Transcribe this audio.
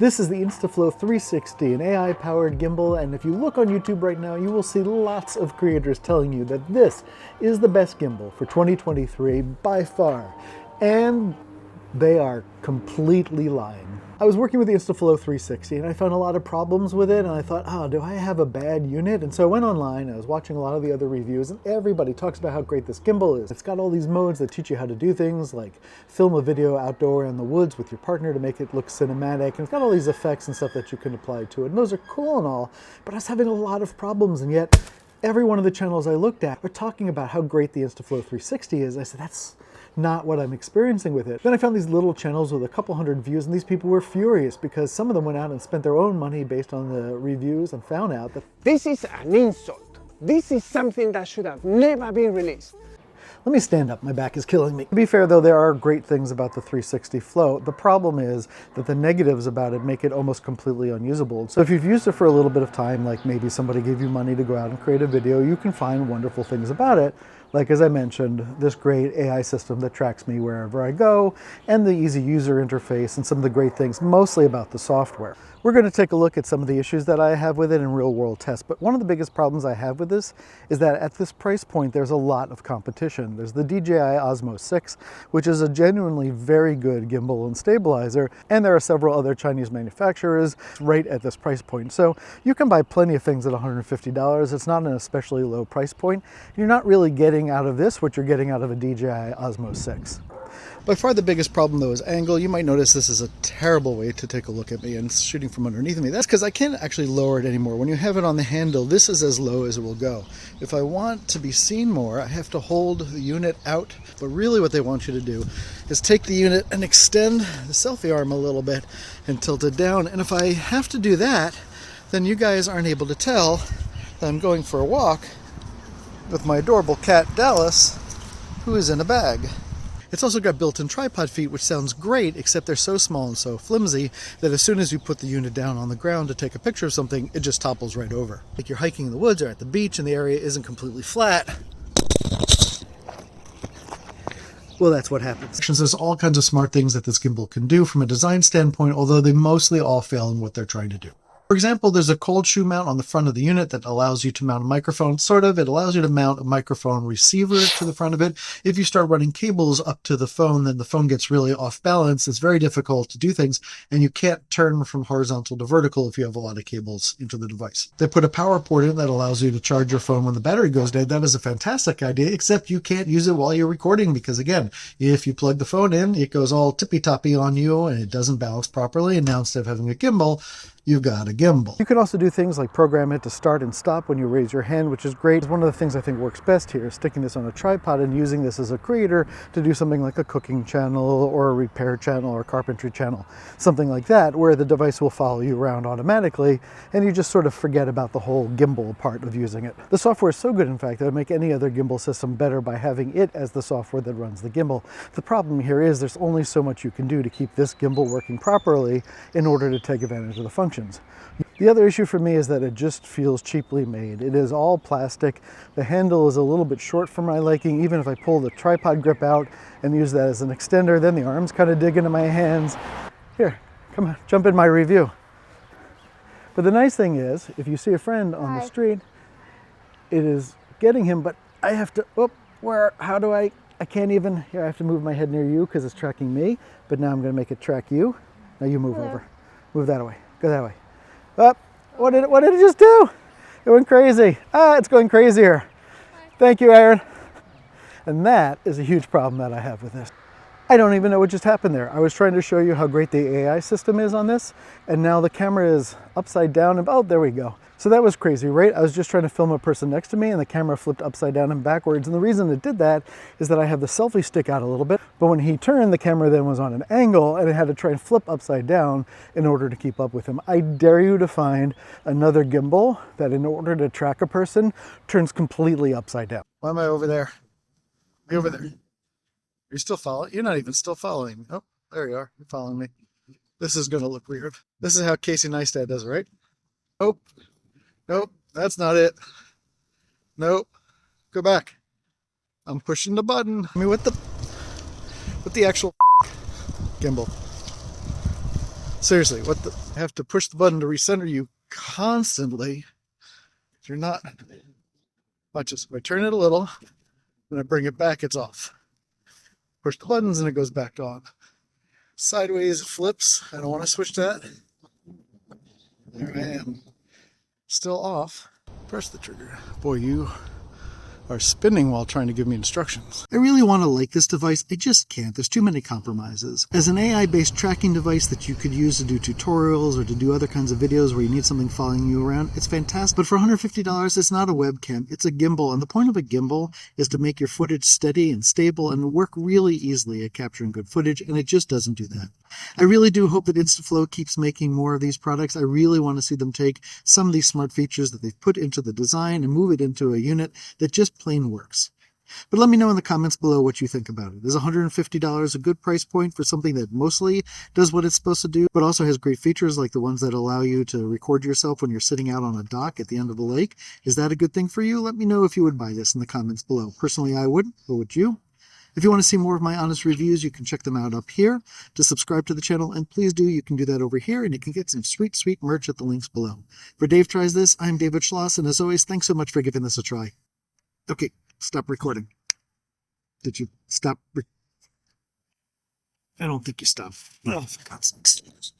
This is the Insta360, an AI-powered gimbal, and if you look on YouTube right now, you will see lots of creators telling you that this is the best gimbal for 2023 by far, and they are completely lying. I was working with the Insta360 and I found a lot of problems with it, and I thought, oh, do I have a bad unit? And so I went online, I was watching a lot of the other reviews, and everybody talks about how great this gimbal is. It's got all these modes that teach you how to do things like film a video outdoor in the woods with your partner to make it look cinematic, and it's got all these effects and stuff that you can apply to it, and those are cool and all, but I was having a lot of problems, and yet every one of the channels I looked at were talking about how great the Insta360 is. I said, that's not what I'm experiencing with it. Then I found these little channels with a couple hundred views, and these people were furious because some of them went out and spent their own money based on the reviews and found out that this is an insult. This is something that should have never been released. Let me stand up, my back is killing me. To be fair though, there are great things about the 360 Flow. The problem is that the negatives about it make it almost completely unusable. So if you've used it for a little bit of time, like maybe somebody gave you money to go out and create a video, you can find wonderful things about it. Like, as I mentioned, this great AI system that tracks me wherever I go, and the easy user interface, and some of the great things, mostly about the software. We're going to take a look at some of the issues that I have with it in real-world tests, but one of the biggest problems I have with this is that at this price point, there's a lot of competition. There's the DJI Osmo 6, which is a genuinely very good gimbal and stabilizer, and there are several other Chinese manufacturers right at this price point. So you can buy plenty of things at $150. It's not an especially low price point. You're not really getting out of this what you're getting out of a DJI Osmo 6. By far the biggest problem though is angle. You might notice this is a terrible way to take a look at me, and it's shooting from underneath me. That's because I can't actually lower it anymore. When you have it on the handle, this is as low as it will go. If I want to be seen more, I have to hold the unit out. But really what they want you to do is take the unit and extend the selfie arm a little bit and tilt it down. And if I have to do that, then you guys aren't able to tell that I'm going for a walk with my adorable cat Dallas, who is in a bag. It's also got built-in tripod feet, which sounds great, except they're so small and so flimsy that as soon as you put the unit down on the ground to take a picture of something, it just topples right over. Like you're hiking in the woods or at the beach and the area isn't completely flat. Well, that's what happens. There's all kinds of smart things that this gimbal can do from a design standpoint, although they mostly all fail in what they're trying to do. For example, there's a cold shoe mount on the front of the unit that allows you to mount a microphone. It allows you to mount a microphone receiver to the front of it. If you start running cables up to the phone, then the phone gets really off balance. It's very difficult to do things, and you can't turn from horizontal to vertical if you have a lot of cables into the device. They put a power port in that allows you to charge your phone when the battery goes dead. That is a fantastic idea, except you can't use it while you're recording because, again, if you plug the phone in, it goes all tippy-toppy on you and it doesn't balance properly, and now instead of having a gimbal, you've got a gimbal. You can also do things like program it to start and stop when you raise your hand, which is great. One of the things I think works best here is sticking this on a tripod and using this as a creator to do something like a cooking channel or a repair channel or carpentry channel, something like that, where the device will follow you around automatically and you just sort of forget about the whole gimbal part of using it. The software is so good, in fact, that it would make any other gimbal system better by having it as the software that runs the gimbal. The problem here is there's only so much you can do to keep this gimbal working properly in order to take advantage of the functions. The other issue for me is that it just feels cheaply made. It is all plastic. The handle is a little bit short for my liking. Even if I pull the tripod grip out and use that as an extender, then the arms kind of dig into my hands. Here, come on, jump in my review. But the nice thing is, if you see a friend on the street, it is getting him, but I have to, I can't even, here I have to move my head near you because it's tracking me, but now I'm going to make it track you. Now you move over. Move that away. Go that way. Up. What did it just do? It went crazy. It's going crazier. Thank you, Aaron. And that is a huge problem that I have with this. I don't even know what just happened there. I was trying to show you how great the AI system is on this, and now the camera is upside down and, oh, there we go. So that was crazy, right? I was just trying to film a person next to me and the camera flipped upside down and backwards. And the reason it did that is that I have the selfie stick out a little bit, but when he turned, the camera then was on an angle and it had to try and flip upside down in order to keep up with him. I dare you to find another gimbal that in order to track a person turns completely upside down. Why am I over there? Be over there. You're still following? You're not even still following me. Oh, there you are. You're following me. This is going to look weird. This is how Casey Neistat does it, right? Oh. Nope, that's not it. Nope. Go back. I'm pushing the button. I mean, with the actual gimbal. Seriously, what the? I have to push the button to recenter you constantly. If you're not, watch this. If I turn it a little, and I bring it back, it's off. Push the buttons and it goes back on. Sideways flips. I don't want to switch that. There I am. Still off. Press the trigger. Boy, you are spinning while trying to give me instructions. I really want to like this device. I just can't. There's too many compromises. As an AI-based tracking device that you could use to do tutorials or to do other kinds of videos where you need something following you around, it's fantastic. But for $150, it's not a webcam. It's a gimbal. And the point of a gimbal is to make your footage steady and stable and work really easily at capturing good footage, and it just doesn't do that. I really do hope that Instaflow keeps making more of these products. I really want to see them take some of these smart features that they've put into the design and move it into a unit that just plain works. But let me know in the comments below what you think about it. Is $150 a good price point for something that mostly does what it's supposed to do, but also has great features like the ones that allow you to record yourself when you're sitting out on a dock at the end of the lake? Is that a good thing for you? Let me know if you would buy this in the comments below. Personally, I wouldn't, but would you? If you want to see more of my honest reviews, you can check them out up here. To subscribe to the channel, and please do, you can do that over here, and you can get some sweet, sweet merch at the links below. For Dave Tries This, I'm David Schloss, and as always, thanks so much for giving this a try. Okay, stop recording. Did you stop? I don't think you stopped. Oh, for God's sakes.